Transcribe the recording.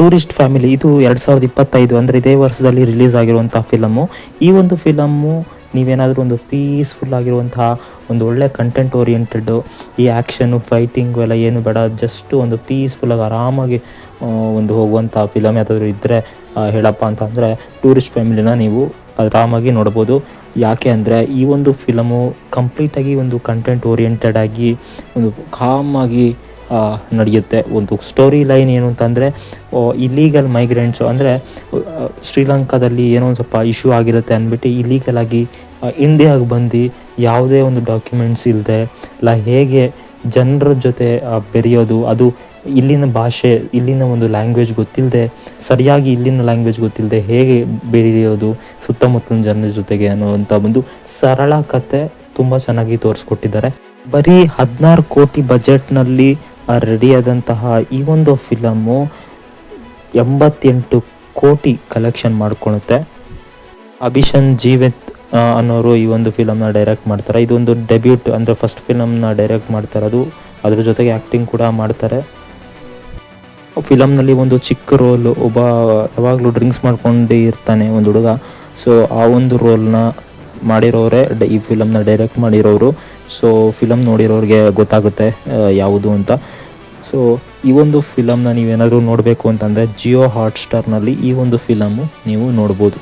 Tourist family ಇದು 2025 ಅಂದರೆ ಇದೇ ವರ್ಷದಲ್ಲಿ ರಿಲೀಸ್ ಆಗಿರುವಂಥ ಫಿಲಮ್ಮು. ಈ ಒಂದು ಫಿಲಮ್ಮು ನೀವೇನಾದರೂ ಒಂದು ಪೀಸ್ಫುಲ್ ಆಗಿರುವಂತಹ ಒಂದು ಒಳ್ಳೆ ಕಂಟೆಂಟ್ ಓರಿಯೆಂಟೆಡ್ಡು, ಈ ಆ್ಯಕ್ಷನು ಫೈಟಿಂಗು ಎಲ್ಲ ಏನು ಬೇಡ, ಜಸ್ಟು ಒಂದು ಪೀಸ್ಫುಲ್ಲಾಗಿ ಆರಾಮಾಗಿ ಒಂದು ಹೋಗುವಂಥ ಫಿಲಮ್ ಯಾವುದಾದ್ರೂ ಇದ್ದರೆ ಹೇಳಪ್ಪ ಅಂತಂದರೆ ಟೂರಿಸ್ಟ್ ಫ್ಯಾಮಿಲಿನ ನೀವು ಆರಾಮಾಗಿ ನೋಡ್ಬೋದು. ಯಾಕೆ ಅಂದರೆ ಈ ಒಂದು ಫಿಲಮು ಕಂಪ್ಲೀಟಾಗಿ ಒಂದು ಕಂಟೆಂಟ್ ಓರಿಯೆಂಟೆಡ್ ಆಗಿ ಒಂದು ಕಾಮಾಗಿ ನಡೆಯುತ್ತೆ. ಒಂದು ಸ್ಟೋರಿ ಲೈನ್ ಏನು ಅಂತಂದರೆ, ಇಲ್ಲೀಗಲ್ ಮೈಗ್ರೆಂಟ್ಸು ಅಂದರೆ ಶ್ರೀಲಂಕಾದಲ್ಲಿ ಏನೋ ಒಂದು ಸ್ವಲ್ಪ ಇಶ್ಯೂ ಆಗಿರುತ್ತೆ ಅಂದ್ಬಿಟ್ಟು ಇಲ್ಲೀಗಲಾಗಿ ಇಂಡಿಯಾಗೆ ಬಂದು ಯಾವುದೇ ಒಂದು ಡಾಕ್ಯುಮೆಂಟ್ಸ್ ಇಲ್ಲದೆ ಇಲ್ಲ ಹೇಗೆ ಜನರ ಜೊತೆ ಬೆರೆಯೋದು, ಅದು ಇಲ್ಲಿನ ಭಾಷೆ, ಇಲ್ಲಿನ ಒಂದು ಲ್ಯಾಂಗ್ವೇಜ್ ಗೊತ್ತಿಲ್ಲದೆ, ಸರಿಯಾಗಿ ಇಲ್ಲಿನ ಲ್ಯಾಂಗ್ವೇಜ್ ಗೊತ್ತಿಲ್ಲದೆ ಹೇಗೆ ಬೆರೆಯೋದು ಸುತ್ತಮುತ್ತಲಿನ ಜನರ ಜೊತೆಗೆ ಅನ್ನುವಂಥ ಒಂದು ಸರಳ ಕತೆ ತುಂಬ ಚೆನ್ನಾಗಿ ತೋರಿಸ್ಕೊಟ್ಟಿದ್ದಾರೆ. ಬರೀ 16 ಕೋಟಿ ಬಜೆಟ್ನಲ್ಲಿ ರೆಡಿಯಾದಂತಹ ಈ ಒಂದು ಫಿಲಮ್ಮು 88 ಕೋಟಿ ಕಲೆಕ್ಷನ್ ಮಾಡ್ಕೊಳುತ್ತೆ. ಅಭಿಷನ್ ಜೀವಿತ್ ಅನ್ನೋರು ಈ ಒಂದು ಫಿಲಮ್ನ ಡೈರೆಕ್ಟ್ ಮಾಡ್ತಾರೆ. ಇದೊಂದು ಡೆಬ್ಯೂಟ್ ಅಂದರೆ ಫಸ್ಟ್ ಫಿಲಮ್ನ ಡೈರೆಕ್ಟ್ ಮಾಡ್ತಾರೆ. ಅದ್ರ ಜೊತೆಗೆ ಆ್ಯಕ್ಟಿಂಗ್ ಕೂಡ ಮಾಡ್ತಾರೆ. ಫಿಲಮ್ನಲ್ಲಿ ಒಂದು ಚಿಕ್ಕ ರೋಲ್, ಒಬ್ಬ ಯಾವಾಗಲೂ ಡ್ರಿಂಕ್ಸ್ ಮಾಡ್ಕೊಂಡು ಇರ್ತಾನೆ ಒಂದು ಹುಡುಗ. ಸೊ ಆ ಒಂದು ರೋಲ್ನ ಮಾಡಿರೋರೆ ಈ ಫಿಲಮ್ನ ಡೈರೆಕ್ಟ್ ಮಾಡಿರೋರು. ಸೊ ಫಿಲಮ್ ನೋಡಿರೋರಿಗೆ ಗೊತ್ತಾಗುತ್ತೆ ಯಾವುದು ಅಂತ. ಸೊ ಈ ಒಂದು ಫಿಲಮ್ನ ನೀವೇನಾದರೂ ನೋಡಬೇಕು ಅಂತಂದರೆ ಜಿಯೋ ಹಾಟ್ಸ್ಟಾರ್ನಲ್ಲಿ ಈ ಒಂದು ಫಿಲಮ್ಮು ನೀವು ನೋಡ್ಬೋದು.